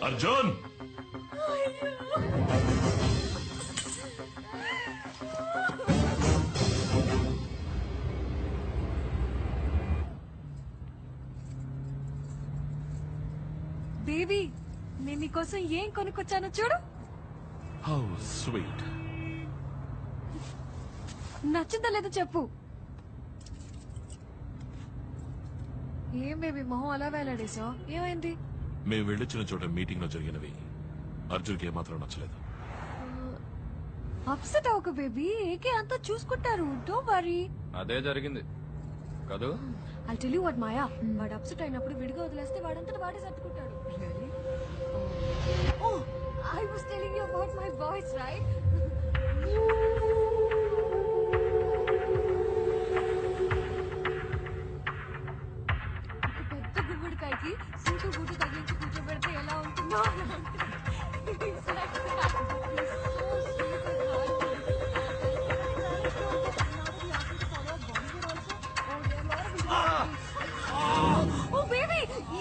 Arjun baby నేను నీకోసం ఏం కొనుక్కొచ్చానో చూడు. How sweet. నచ్చిందా లేదో చెప్పు. ఏం బేబీ మొహం అలా వేలాడేసావు, ఏమైంది? మేము వెళ్ళొచ్చిన చోట మీటింగ్ లో జరిగినవి అర్జున్కి ఏమాత్రం నచ్చలేదు. అప్సెట్ అవ్వకు బేబీ, ఏకే అంతా చూసుకుంటారు, డోంట్ వరీ. అదే జరిగింది కదూ. I'll tell you what, మాయా, వాడు అప్సెట్ అయినప్పుడు విడిగా వదిలేస్తే వాడంతటా వాడే సర్దుకుంటాడు. Oh, I was telling you about my boys, right? పెద్ద గుమ్మడికాయకి సూటు బూటు తగిలించి కూర్చోబెడితే ఎలా ఉంటుందో అలా ఉంటుంది. It's like that. He's so sweet and hard. Oh, baby,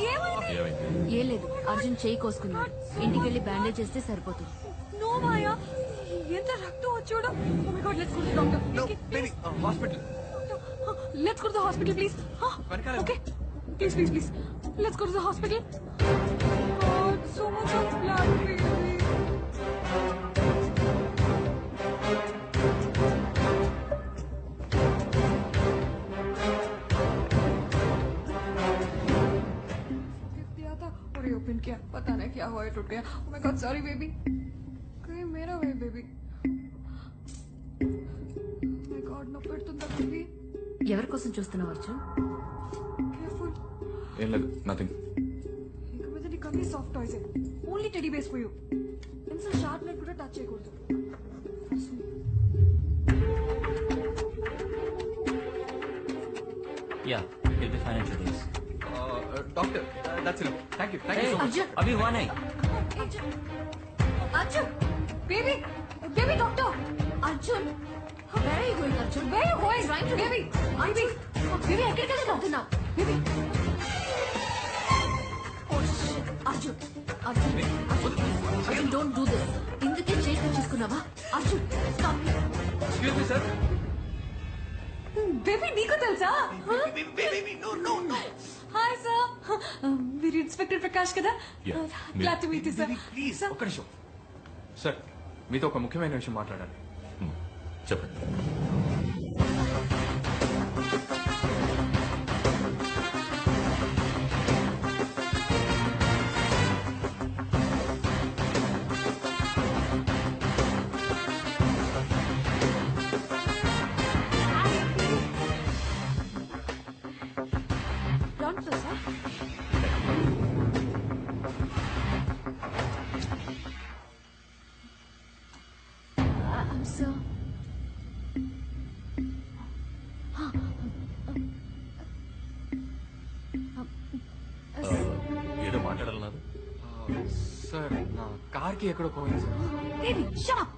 ఏమైంది? ఏం లేదు, అర్జున్ చేయి కోసుకున్నాడు. ఇంటికి వెళ్ళి బ్యాండేజ్ చేస్తే సరిపోతుంది. No, Maya. ఎంత రక్తం వచ్చాడో. Oh my God, let's go to the doctor. No, Okay, baby, hospital. Let's go to the hospital, please. Okay, please. Let's go to the hospital. God, so much of blood, baby. और ये open किया, पता नहीं क्या हुआ, टूट गया. Oh my God, sorry baby. कहीं मेरा वे baby. Oh my God, no పెడుతుందా baby? ఎవరి కోసం చూస్తున్నావు అర్జున్? Careful. ఏం లేదు, నథింగ్. ఇక మీద నీకు అన్ని soft toys. Only teddy bears for you. Pencil sharpener కూడా టచ్ చేయకూడదు. Yeah, it'll be fine in 2 days. Doctor, that's it. Thank you so much. Arjun, अभी हुआ नहीं. Arjun baby baby doctor Arjun, where are you going, Arjun? where you going Trying to- baby baby ఎక్కడికి వెళ్తున్నావు? baby Oh shit, Arjun, Arjun, don't do this. ఇందుకే చేయి తీసుకున్నావా? Arjun, stop. Excuse me sir. Baby నీకు తెలుసా? హాయ్ సార్, మీరు ఇన్స్పెక్టర్ ప్రకాష్ కదా? Yeah, glad to meet you sir. Please ఒక్క నిమిషం. సార్, మీతో ఒక ముఖ్యమైన విషయం మాట్లాడాలి. చెప్పండి. Ground floor sir. సార్ ఏదో మాట్లాడాలన్నారు. సార్, నా కార్కి ఎక్కడో పోయింది సార్. Baby shut up.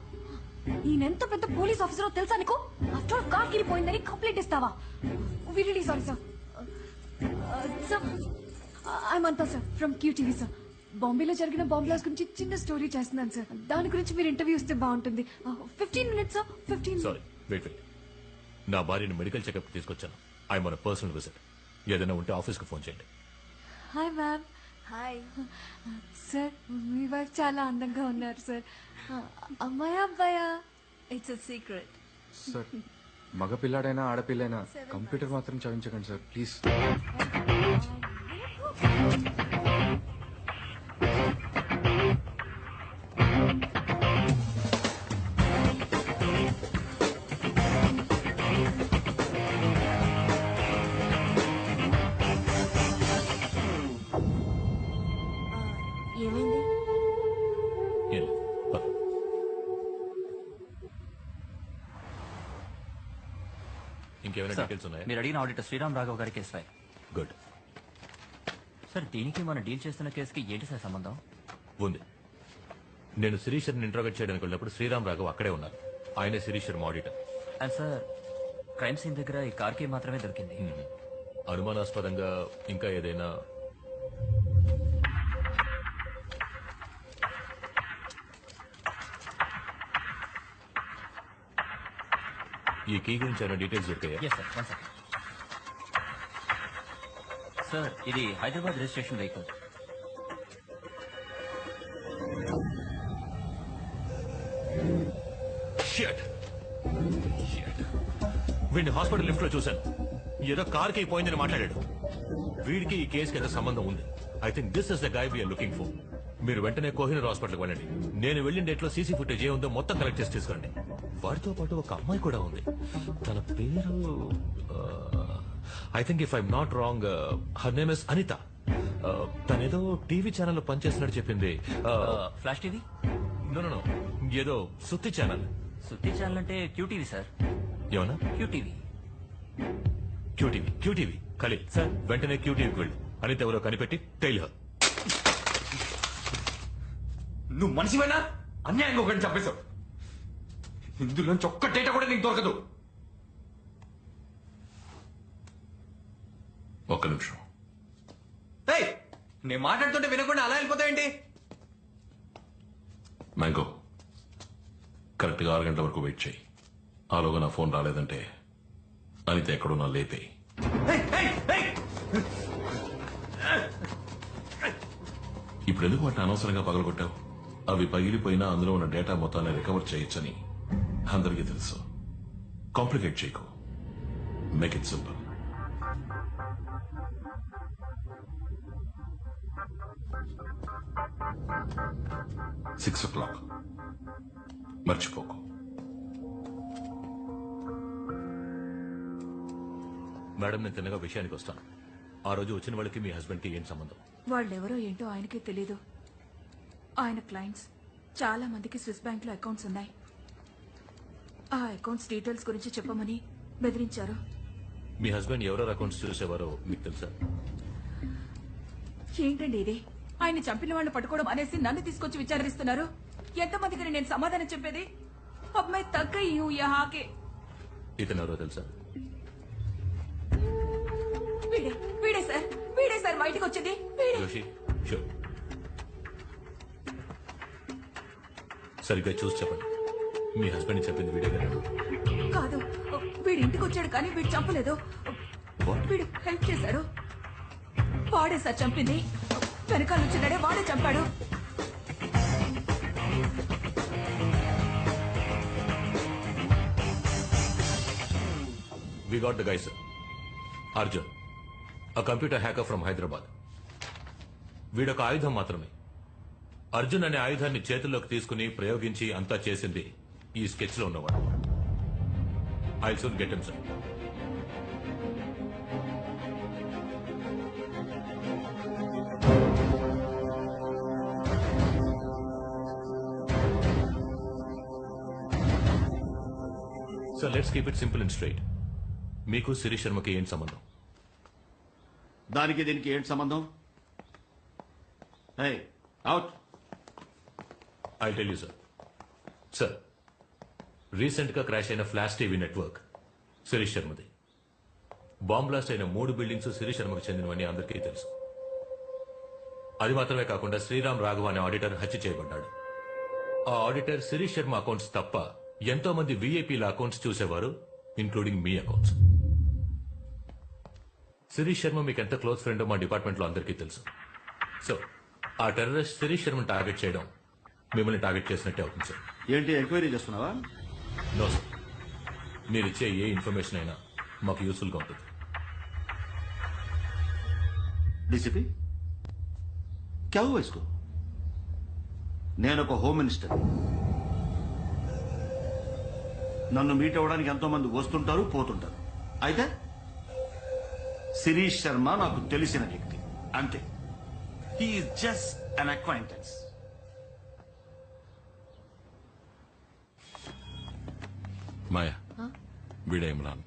ఈయనెంత పెద్ద పోలీస్ ఆఫీసరో తెలుసా నీకు? ఆఫ్టర్ కార్ కిరిపోయిందని కంప్లైంట్ ఇస్తావా? We really sorry sir. Sir, I Mantha sir from QTV sir. బాంబేలో జరిగిన బాంబ్ బ్లాస్ట్ గురించి చిన్న స్టోరీ చేస్తున్నాను సార్. దాని గురించి మీరు ఇంటర్వ్యూ ఇస్తే బాగుంటుంది. 15 minutes సార్. 15. Sorry, wait. నా భార్యను మెడికల్ చెకప్ తీసుకొచ్చాను. ఐ మన పర్సనల్ విజిట్. ఏదైనా ఉంటే ఆఫీస్కి ఫోన్ చేయండి. Hi ma'am. హాయ్ సార్, మీ వైఫ్ చాలా అందంగా ఉన్నారు సార్. అమ్మాయా అబ్బాయా? It's a secret. సార్, మగ పిల్లాడైనా ఆడపిల్లైనా కంప్యూటర్ మాత్రం చదివించకండి సార్, ప్లీజ్. ఏమైంది? ఏం లేదు. పద. ఇంకేమైనా సార్, డీటెయిల్స్ ఉన్నాయా? మీరు అడిగిన ఆడిటర్ శ్రీరామ్ రాఘవ్ గారి కేసు ఫైల్. గుడ్. సార్, దీనికి మనం డీల్ చేస్తున్న కేసుకి ఏంటి సార్ సంబంధం? ఉంది. నేను శిరీషర్ని ఇంట్రాగేట్ చేయడానికి వెళ్ళినప్పుడు శ్రీరామ్ రాఘవ్ అక్కడే ఉన్నారు. ఆయనే శిరీషర్ auditor. And sir, crime scene దగ్గర ఈ కార్ కి మాత్రమే దొరికింది. అనుమానాస్పదంగా ఇంకా ఏదైనా ఈ కీ గురించి ఏమైనా డీటెయిల్స్ దొరికాయా? Yes sir, 1 second. సార్, ఇది హైదరాబాద్ రిజిస్ట్రేషన్ వెహికల్. Shit. వీడిని హాస్పిటల్ లిఫ్ట్ లో చూశాను. ఏదో కార్ కి పోయిందని మాట్లాడాడు. వీడికి ఈ కేసుకి ఏదో సంబంధం ఉంది. I think this is the guy we're looking for. మీరు వెంటనే కోహినూర్ హాస్పిటల్కి వెళ్ళండి. నేను వెళ్ళిన డేట్ లో సీసీ ఫుటేజ్ ఏ ఉందో మొత్తం కలెక్ట్ చేసి తీసుకురండి. వాడితో పాటు ఒక అమ్మాయి కూడా ఉంది. తన పేరు I think if I'm not wrong her name is Anitha. తనేదో టీవీ ఛానల్లో పనిచేస్తున్నట్టు చెప్పింది. Flash TV? నో ఏదో సుత్తి ఛానల్. సుత్తి ఛానల్ అంటే క్యూటీవీ సార్. ఏమన్నా? క్యూటీవీ. క్యూటీవీ ఖలీల్ సార్, వెంటనే క్యూటీవీకి వెళ్ళు. అనిత ఎవరో కనిపెట్టి టైల్ హర్. నువ్వు మనిషివైనా అన్యాయంగా ఒకటి చంపేశావు. ఇందులోంచి ఒక్క డేటా కూడా నీకు దొరకదు. ఒక్క నిమిషం. ఏయ్, నేను మాట్లాడుతుంటే వినకుండా అలా వెళ్ళిపోతావేంటి? మ్యాంగో, కరెక్ట్గా 6 గంటల వరకు వెయిట్ చేయి. ఆలోగా నా ఫోన్ రాలేదంటే అనిత ఎక్కడున్నా లేపే. ఇప్పుడు ఎందుకు వాటిని అనవసరంగా పగలగొట్టావు? అవి పగిలిపోయినా అందులో ఉన్న డేటా మొత్తాన్ని రికవర్ చేయొచ్చని అందరికీ తెలుసు. కాంప్లికేట్ చేయకు. Make it simple. Six o'clock మర్చిపోకు. మేడం, నేను తిన్నగా విషయానికి వస్తాను. ఆ రోజు వచ్చిన వాళ్ళకి మీ హస్బెండ్ కి ఏం సంబంధం? వాళ్ళెవరో ఏంటో ఆయనకే తెలీదు. ఆయన క్లయింట్స్ చాలా మందికి స్విస్ బ్యాంక్ లో అకౌంట్స్ ఉన్నాయి. ఆ అకౌంట్స్ డీటెయిల్స్ గురించి చెప్పమని బెదిరించారు. మీ హస్బెండ్ ఎవరెవరు అకౌంట్స్ చూసేవారో మీకు తెలుసా? ఏంటండి ఇది? ఆయన చంపిన వాళ్ళని పట్టుకోవడం అనేసి నన్ను తీసుకొచ్చి విచారిస్తున్నారు. ఎంతమందికి నేను సమాధానం చెప్పేది? అమ్మాయి తగ్గ హాకే. ఇతను ఎవరో తెలుసా? వీడే సార్ బయటకు వచ్చింది. జోషి, షూర్. సరిగ్గా చూసి చెప్పండి. మీ హస్బెండ్ చెప్పింది వీడే కదా? కాదు, వీడి ఇంటికి వచ్చాడు కానీ వీడు చంపలేదు. What? వీడు హెల్ప్ చేశాడు. వాడే సార్ చంపింది. వెనకాల వచ్చినాడే వాడే చంపాడు. We got the guy, sir. Arjun, a computer hacker from Hyderabad. వీడొక ఆయుధం మాత్రమే. అర్జున్ అనే ఆయుధాన్ని చేతుల్లోకి తీసుకుని ప్రయోగించి అంతా చేసింది ఈ స్కెచ్ లో ఉన్నవాడు. I soon get him, sir. Sir, let's keep it simple and straight. మీకు శిరీష్ శర్మకి ఏం సంబంధం? దానికి దీనికి ఏంటి సంబంధం? Out. I tell you, sir. Sir, recent గా క్రాష్ అయిన ఫ్లాష్ టీవీ నెట్వర్క్ శిరీష్ శర్మది. బాంబ్ బ్లాస్ట్ అయిన 3 బిల్డింగ్స్ శిరీష్ శర్మకు చెందినవని అందరికీ తెలుసు. అది మాత్రమే కాకుండా శ్రీరామ్ రాఘవ అనే ఆడిటర్ హత్య చేయబడ్డాడు. ఆ ఆడిటర్ శిరీష్ శర్మ అకౌంట్స్ తప్ప ఎంతో మంది వీఐపీల అకౌంట్స్ చూసేవారు, ఇంక్లూడింగ్ మీ అకౌంట్స్. శిరీష్ శర్మ మీకు ఎంత క్లోజ్ ఫ్రెండో మా డిపార్ట్మెంట్ లో అందరికీ తెలుసు. సో ఆ టెర్రరిస్ట్ శిరీష్ శర్మను టార్గెట్ చేయడం మిమ్మల్ని టార్గెట్ చేసినట్టే అవుతుంది, సార్. ఏంటి ఎంక్వైరీ చేస్తున్నావా? No, sir. మీరిచ్చే ఏ ఇన్ఫర్మేషన్ అయినా మాకు యూస్ఫుల్ గా ఉంటుంది. డీసీపీ క్యా హువా ఇస్కో? నేను ఒక హోమ్ మినిస్టర్. నన్ను మీట్ అవ్వడానికి ఎంతో మంది వస్తుంటారు, పోతుంటారు. అయితే శిరీష్ శర్మ నాకు తెలిసిన వ్యక్తి, అంతే. He's just an acquaintance. Maya, వీడే Imran.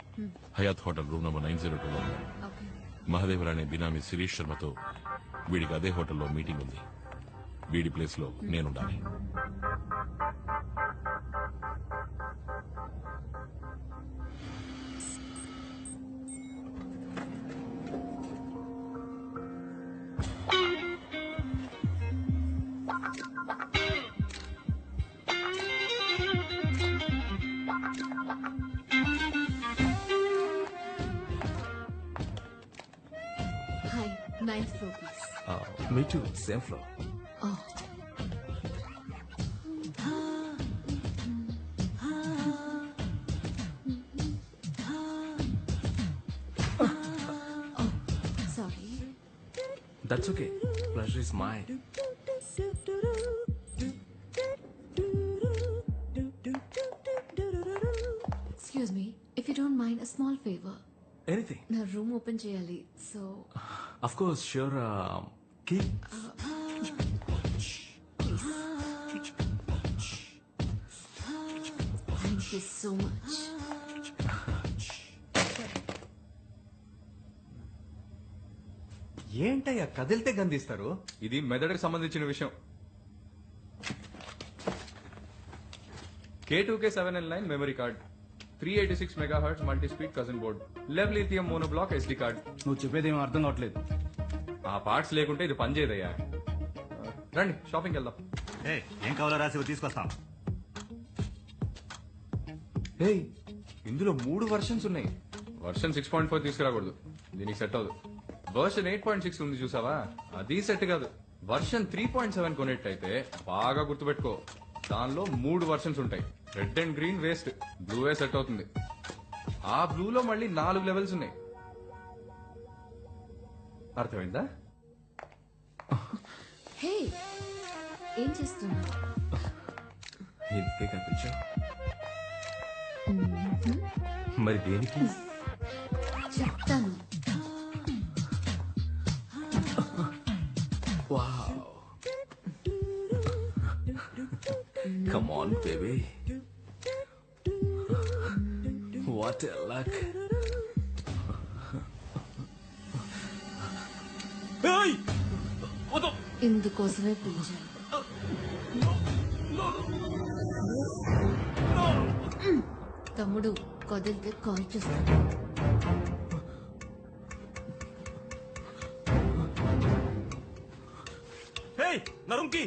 Hyatt hotel room number 902 లో ఉన్నాడు. మహదేవర్ అనే బినామీ శిరీష్ శర్మతో వీడికి అదే హోటల్లో మీటింగ్ ఉంది. వీడి ప్లేస్ లో నేనుండాలి. 9th floor, please. Me too same floor. Oh. Sorry. That's okay, pleasure is mine. Excuse me, if you don't mind, a small favor. Anything. నా రూమ్ ఓపెన్ చేయాలి, so Of course, sure. Key. Thank you so much. ఏంటయ్యా కదిలితే గందిస్తారు? ఇది మెదడుకు సంబంధించిన విషయం. K2K7L9 memory card, 386 megahertz multi speed cousin board, లెవ్ లిథియం మోనోబ్లాక్ SD కార్డ్. నువ్వు చెప్పేది ఏమీ అర్థం కావట్లేదు. ఆ పార్ట్స్ లేకుంటే ఇది పనిచేయదయ్యా. రండి షాపింగ్కి వెళ్దాం. ఏం కావాలో రాసి తీసుకొస్తాం. హే, ఇందులో 3 వర్షన్స్ ఉన్నాయి. వర్షన్ 6.4 తీసుకురాకూడదు, దీనికి సెట్ అవ్వదు. వర్షన్ 8.6 ఉంది చూసావా, అది సెట్ కాదు. వర్షన్ 3.7 కొనేట్టయితే బాగా గుర్తుపెట్టుకో, దానిలో 3 వర్షన్స్ ఉంటాయి. రెడ్ అండ్ గ్రీన్ వేస్ట్, బ్లూవే సెట్ అవుతుంది. ఆ బ్లూలో మళ్ళీ 4 లెవెల్స్ ఉన్నాయి. అర్థమైందా? హే, ఏం చేస్తున్నావు? ఎందుకే కనిపించా? మరి దేనికి? చెప్తాను. Come on, baby. What a luck. Hey! ఇందుకోసమే పిలిచాను. తమ్ముడు కదిలితే కాల్ చేస్తాను. Hey, నా రూమ్ కి.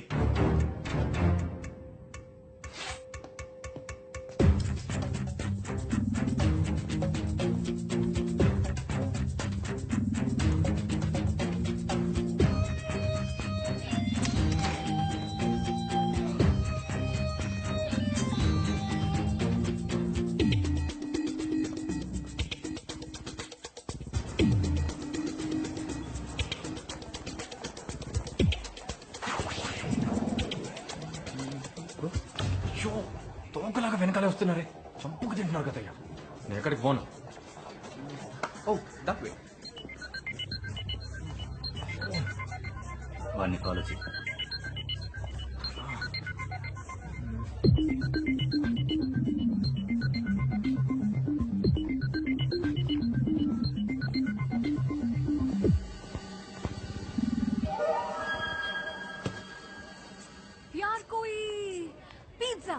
తోకలాగా వెనకాలే వస్తున్నారే, చంపుకు తింటున్నారు కదయ్యా. నేను ఎక్కడికి పోను. ఓ దట్ వే. వాడిని ఫాలో చేయి. यार कोई पिज्जा,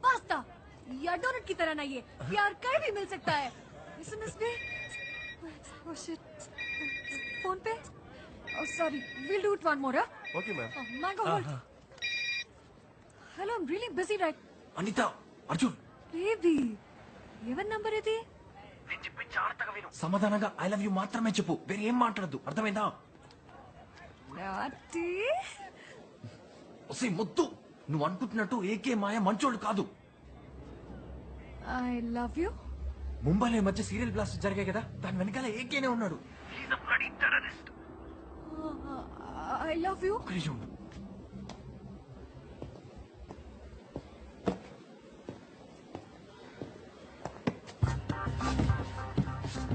पास्ता या डोनट की तरह नहीं है यार, कहीं भी मिल सकता है. SMS पे, oh shit, फोन पे. Oh sorry, we'll do it one more. Okay ma'am. Mango hold. Hello, I'm really busy right. Anita, Arjun, Baby, ఎవరి నంబర్ ఇది? నేను చెప్పి జాగ్రత్తగా విను. సమాధానంగా ఐ లవ్ యూ మాత్రమే చెప్పు, వేరే ఏం మాట్లాడద్దు. అర్థమైందా? నాటి ఒసే మొద్దు, నువ్వు అనుకుంటున్నట్టు ఏకే మాయ మంచోడు కాదు. I love you. ముంబైలో ఈ మధ్య సీరియల్ బ్లాస్ట్ జరిగాయి కదా, దాని వెనకాల ఏకేనే ఉన్నాడు. I love you. ఒక నిమిషం ఉండు.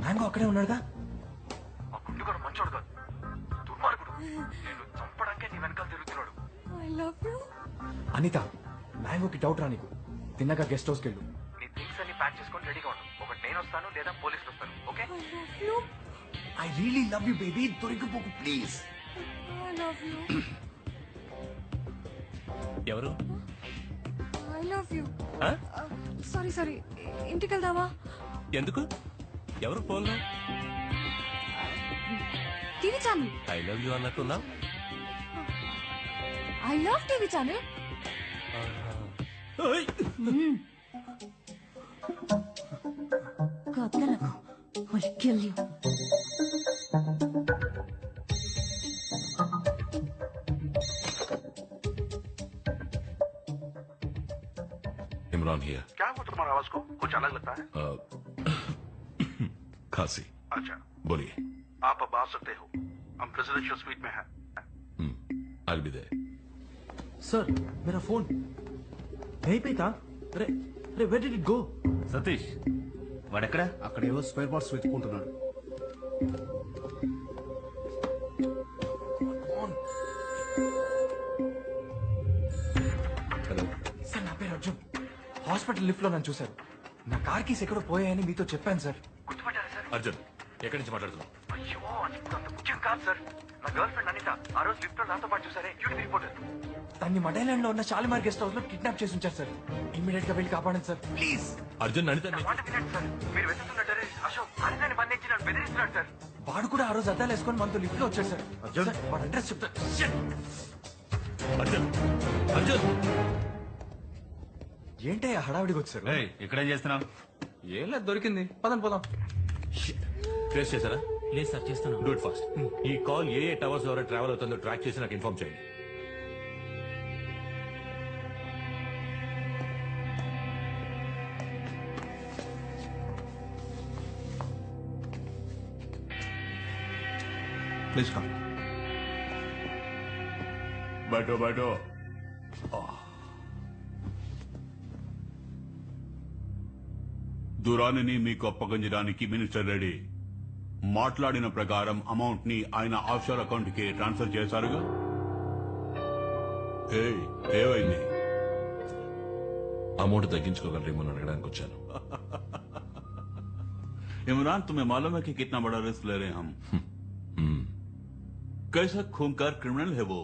మ్యాంగో అక్కడే ఉన్నాడుగా. ఆ గుండుగాడు మంచోడు కాదు, దుర్మార్గుడు. నేను చంపడానికే నీ వెనకాల తిరుగుతున్నాడు. I love you. అనిత, మ్యాంగోకి డౌట్ రా నీకు. తిన్నాక గెస్ట్ హౌస్కి వెళ్ళు. నీ థింగ్స్ అన్ని ప్యాక్ చేసుకొని రెడీగా ఉండు. ఒకటి నేను వస్తాను, లేదా పోలీసులు వస్తాను. Okay? I love you. I really love you baby, దొరికిపోకు ప్లీజ్. I love you. ఎవరు? I love you. Sorry sorry, ఇంటికి వెళ్దామా? ఎందుకు? ఎవరు ఫోన్లో? TV channel. I love you అన్నట్టున్నా. I love TV channel. కదలకు, I'll kill you. Imran here. क्या हुआ तुम्हारा आवाज को कुछ अलग लगता है? खांसी। अच्छा बोलिए। आप अब आ सकते हो, हम प्रेसिडेंशियल स्वीट में हैं। I'll be there. Sir Mera phone అయిపోయిందా? అరే అరే where did it go? Satish వాడెక్కడ? అక్కడ ఏవో స్పేర్ పార్ట్స్ వెతుక్కుంటున్నాడు. హలో సార్, నా పేరు అర్జున్. హాస్పిటల్ లిఫ్ట్ లో నన్ను చూశారు. నా కార్ కీస్ ఎక్కడో పోయాయని మీతో చెప్పాను సార్. అర్జున్ ఎక్కడి నుంచి మాట్లాడుతున్నావు? అయ్యో, అది ఇప్పుడు అంత ముఖ్యం కాదు సార్. నా గర్ల్ ఫ్రెండ్ అనిత ఆ రోజు లిఫ్ట్ లో నాతో పాటు చూసారే, డ్యూటీ రిపోర్టర్. దాన్ని మడైలాండ్ లో ఉన్న షాలిమార్ గెస్ట్ హౌస్ లో కిడ్నాప్ చేసి ఉంచారు సార్. ఇమ్మీడియట్ గా వెళ్ళి కాపాడండి సార్, ప్లీజ్. అర్జున్ అనిత వినండి సార్, మీరు వెతుకుతున్న టెర్రరిస్ట్ అశోక్ అనితని బంధించి నన్ను బెదిరిస్తున్నాడు సార్. వాడు కూడా ఆ రోజు అద్దాలు వేసుకొని మనతో లిఫ్ట్ లో వచ్చాడు సార్. సార్, వాడు అడ్రస్ చెప్తా. అర్జున్ అర్జున్ ఏంటయ్యా హడావిడికి వచ్చారు? ఇక్కడేం చేస్తున్నావు? ఏం లేదు, దొరికింది. పదండి పోదాం. ట్రేస్ చేశారా? లేదు సార్, చేస్తున్నావు. Do it fast. ఈ కాల్ ఏ టవర్స్ ద్వారా ట్రావెల్ అవుతుందో ట్రాక్ చేసి నాకు ఇన్ఫార్మ్ చేయండి. Please come. बैठो बैठो। దురానిని మీకు అప్పగించడానికి మినిస్టర్ రెడీ. మాట్లాడిన ప్రకారం అమౌంట్ ని ఆయన ఆఫ్షోర్ అకౌంట్ కి ట్రాన్స్ఫర్ చేశారుగా. ఏమైంది? అమౌంట్ తగ్గించుకోగలరేమో అని అడగడానికి వచ్చాను. इमरान, तुम्हें मालूम है कि कितना बड़ा रिस्क ले रहे हैं हम? कैसा खूंखार क्रिमिनल है वो,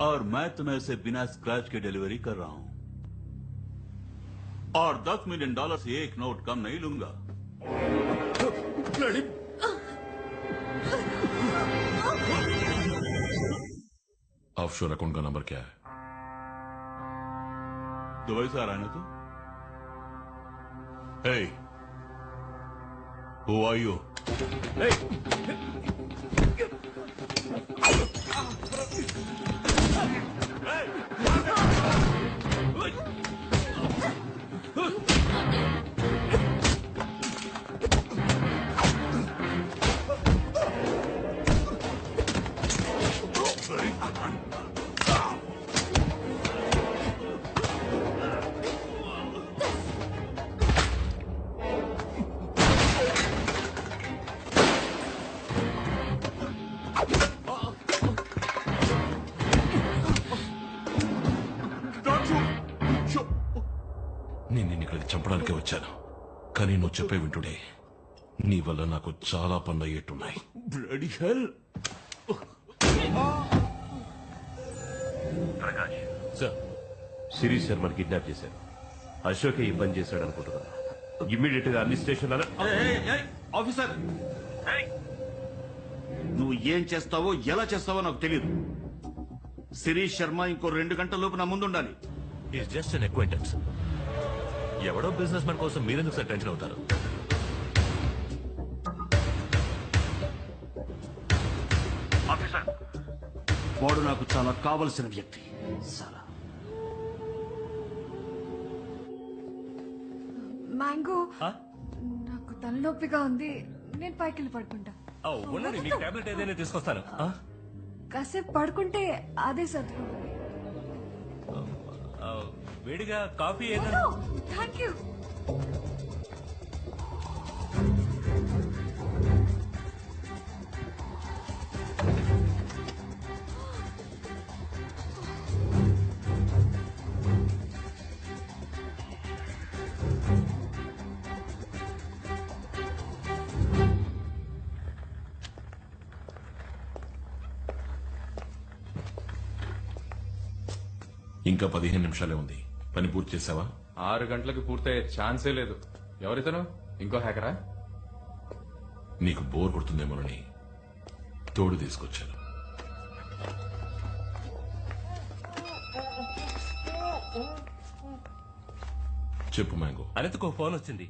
और मैं तुम्हें इसे बिना स्क्रैच के डिलीवरी कर रहा हूं, और $10 मिलियन से एक नोट कम नहीं लूंगा. ऑफशोर अकाउंट का नंबर क्या है? दुबई से आ रहा है ना तू? Hey, who are you? నేను నిన్ను ఇక్కడికి చంపడానికే వచ్చాను, కానీ నువ్వు చెప్పే వింటుడే నీ వల్ల నాకు చాలా పనులు అయ్యేట్టున్నాయి. Bloody hell! సార్, శిరీష్ శర్మని కిడ్నాప్ చేశారు. అశోకే ఈ పని చేశాడు అనుకుంటున్నా. ఇమ్మీడియట్ గా అన్ని స్టేషన్లలో ఆఫీసర్, నువ్వు ఏం చేస్తావో ఎలా చేస్తావో నాకు తెలియదు. శిరీష్ శర్మ ఇంకో 2 గంటల లోపు నా ముందు ఉండాలి. Is just an acquaintance. ఎవడో బిజినెస్ మ్యాన్ కోసం మీరెందుకు సార్ టెన్షన్ అవుతారు? ఆఫీసర్, వాడు నాకు చాలా కావలసిన వ్యక్తి. మ్యాంగో, నాకు తలనొప్పిగా ఉంది, నేను పైకి వెళ్ళి పడుకుంటా. ఉండండి, మీకు టాబ్లెట్ ఏదైనా తీసుకొస్తాను. కాసేపు పడుకుంటే అదే సర్దుకుంటుంది. వేడిగా కాఫీ ఏదైనా. Thank you. ఇంకా 15 నిమిషాలే ఉంది. పని పూర్తి చేసావా? 6 గంటలకు పూర్తయ్యే ఛాన్సే లేదు. ఎవరితను? ఇంకో హ్యాకరా? నీకు బోర్ కొడుతుందేమోనని తోడు తీసుకొచ్చాను. చెప్పు మ్యాంగో. అనితకు ఫోన్ వచ్చింది.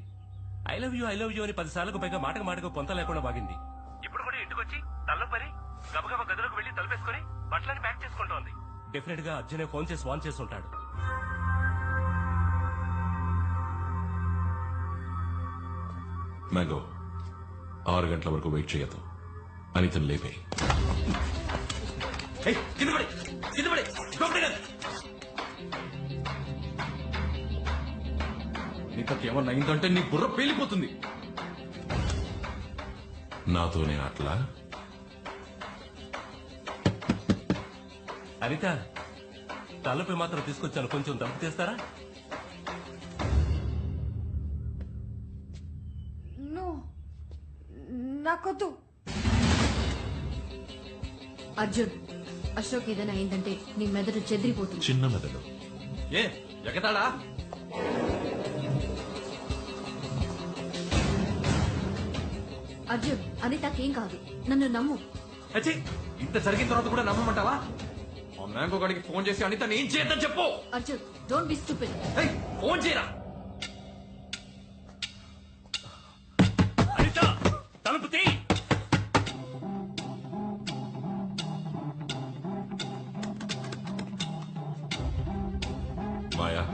ఐ లవ్ యూ అని 10 సార్లకు పైగా మాటకు పొంత లేకుండా బాగింది. ఇప్పుడు కూడా ఇంటికి వచ్చి తల్లో పని గబగబా గదిలోకి వెళ్లి తలపేసుకుని బట్టలని ప్యాక్ చేసుకుంటోంది. డెఫినెట్ గా అర్జునే ఫోన్ చేసి వాన్ చేసి ఉంటాడు. మ్యాంగో 6 గంటల వరకు వెయిట్ చేయొద్దు అనితను లేపే నీకేమన్నా అయిందంటే నీ బుర్ర పేలిపోతుంది. నాతోనే అట్లా అనిత తలపై మాత్రం తీసుకొచ్చాను, కొంచెం తలుపు తీస్తారా? నో, నాకొద్దు. అర్జున్, అశోక్ ఏదైనా అయిందంటే నీ మెదడు చెదిరిపోతుంది. చిన్న మెదడు. ఏ ఎగతాడా? అర్జున్, అనితకేం కాదు, నన్ను నమ్ము. అచ్చి, ఇంత జరిగిన తర్వాత కూడా నమ్మమంటావా? ఆ మ్యాంగో గడికి ఫోన్ చేసి అనిత ఏం చేద్దాం చెప్పు. Arjun, don't be stupid. Phone చేయరా. అనిత తలుపు తీ. మాయా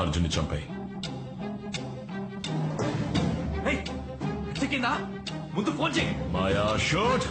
అర్జున్ని చంపాయి. కింద ముందు ఫోన్ చేయి. మాయా షూట్.